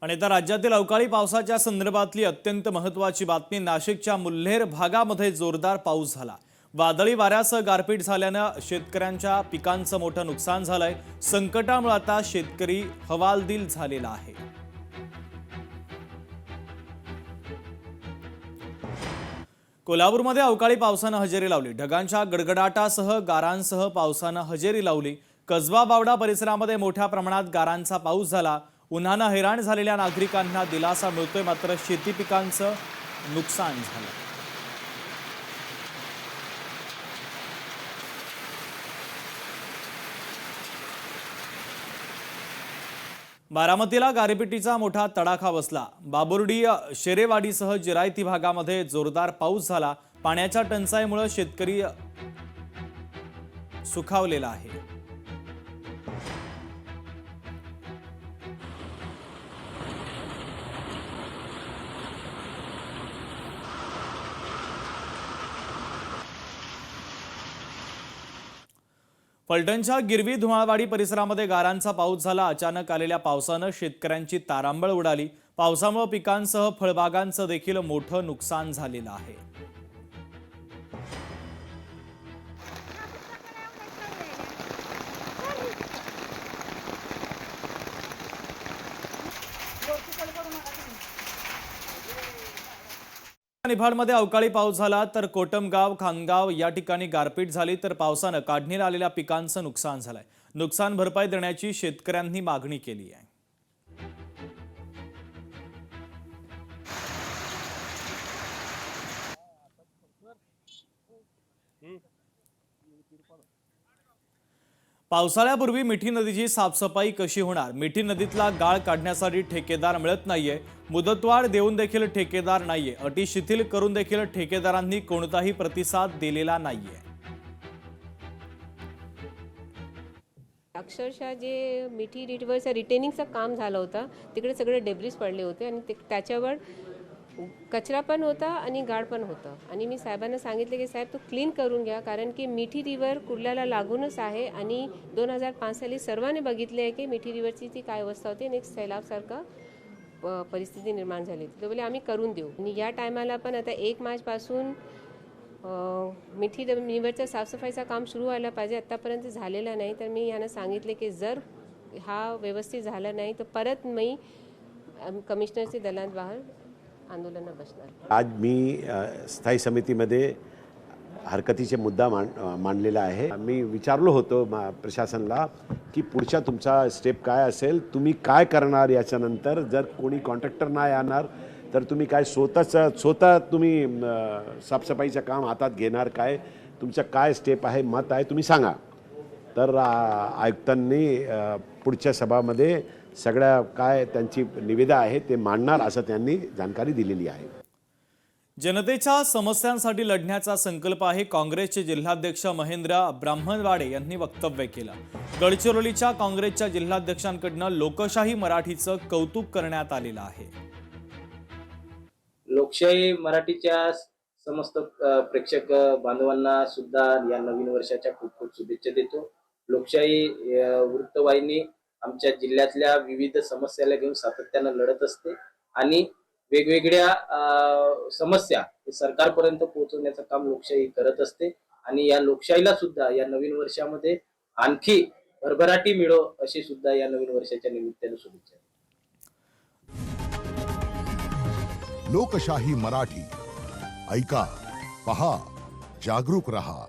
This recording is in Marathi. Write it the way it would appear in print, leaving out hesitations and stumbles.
आणि आता राज्यातील अवकाळी पावसाच्या संदर्भातली अत्यंत महत्त्वाची बातमी। नाशिकच्या मुल्हेर भागामध्ये जोरदार पाऊस झाला। वादळी वाऱ्यासह गारपीट झाल्यानं शेतकऱ्यांच्या पिकांचं मोठं नुकसान झालंय। संकटामुळे आता शेतकरी हवालदिल झालेला आहे। कोल्हापूरमध्ये अवकाळी पावसानं हजेरी लावली। ढगांच्या गडगडाटासह गारांसह पावसानं हजेरी लावली। कसबा बावडा परिसरामध्ये मोठ्या प्रमाणात गारांचा पाऊस झाला। उन्हानं हैराण झालेल्या नागरिकांना दिलासा मिळतोय, मात्र शेती पिकांचं नुकसान झालं। बारामतीला गारपिटीचा मोठा तडाखा बसला। बाबुर्डी शेरेवाडीसह जिरायती भागामध्ये जोरदार पाऊस झाला। पाण्याच्या टंचाईमुळे शेतकरी सुखावलेला आहे। फलटणच्या गिरवी धुमाळवाडी परिसरामध्ये गारांचा पाऊस झाला। अचानक आलेल्या पावसानं शेतकऱ्यांची तारांबळ उडाली। पावसामुळे पिकांसह फळबागांचं देखील मोठं नुकसान झालेलं आहे। निफाडमध्ये अवकाळी पाऊस झाला तर कोटमगाव खानगाव या ठिकाणी गारपीट झाली, तर पावसानं काढणीला आलेल्या पिकांचं नुकसान झालंय। नुकसान भरपाई देण्याची शेतकऱ्यांनी मागणी केली आहे। पावसाळ्यापूर्वी मिठी नदीची साफसफाई कशी होणार? मिठी नदीतला गाळ काढण्यासाठी ठेकेदार मिळत नाहीये। मुदतवाढ देऊन देखील ठेकेदार नाहीये। अटी शिथिल करून देखील ठेकेदारांनी कोणताही प्रतिसाद दिलेला नाहीये। अक्षरशः जे मिठी रिव्हरचं रिटेनिंगचं काम झालं होतं, तिकडे सगळे डेब्रिस पडले होते आणि त्याच्यावर कचरा पण होता आणि गाळ पण होतं। आणि मी साहेबांना सांगितले की साहेब तो क्लीन करून घ्या, कारण की मिठी रिव्हर कुर्ल्याला लागूनच आहे आणि 2005 साली सर्वांनी बघितले आहे की मिठी रिव्हरची ती काय अवस्था होती आणि एक सैलाबसारखं परिस्थिती निर्माण झाली। ते बोलले आम्ही करून देऊ। आणि या टायमाला पण आता 1 मार्चपासून मिठी रिव्हरचं साफसफाईचं काम सुरू व्हायला पाहिजे। आत्तापर्यंत झालेलं नाही, तर मी यांना सांगितले की जर हा व्यवस्थित झाला नाही तर परत मी कमिशनरचे दलांबाहेर आंदोलन बसणार। आज मी स्थायी समितीमध्ये हरकतीचे मुद्दा मांडलेला आहे। मी विचारलो होतो प्रशासनाला की पुढचा तुमचा स्टेप काय असेल, तुम्ही काय करणार याच्यानंतर, जर कोणी कॉन्ट्रॅक्टर नाही येणार तर तुम्ही काय स्वतः तुम्ही साफसफाईचं काम हातात घेणार, काय तुमचं काय स्टेप आहे, मत आहे, तुम्ही सांगा। तर आयुक्तांनी पुढच्या सभामध्ये सगळ्या काय त्यांची निवेदन आहे ते मांडणार असं त्यांनी जानकारी दिलेली आहे। जनतेच्या समस्यांसाठी लढण्याचा संकल्प आहे, काँग्रेसचे जिल्हाध्यक्ष महेंद्र ब्राह्मणवाडे यांनी वक्तव्य केलं। गडचिरोलीच्या काँग्रेसच्या जिल्हाध्यक्षांकडून लोकशाही मराठीचं कौतुक करण्यात आलेलं आहे। लोकशाही मराठीच्या समस्त प्रेक्षक बांधवांना सुद्धा या नवीन वर्षाच्या खूप खूप शुभेच्छा देतो। लोकशाही वृत्तवाहिनी आमच्या जिल्ह्यातल्या विविध समस्याला घेऊन सातत्यानं लढत असते आणि वेगवेगळ्या समस्या सरकारपर्यंत पोहोचवण्याचं काम लोकशाही करत असते। आणि या लोकशाहीला सुद्धा या नवीन वर्षामध्ये आणखी भरभराटी मिळो अशी सुद्धा या नवीन वर्षाच्या निमित्ताने शुभेच्छा। लोकशाही मराठी ऐका, पहा, जागरूक रहा।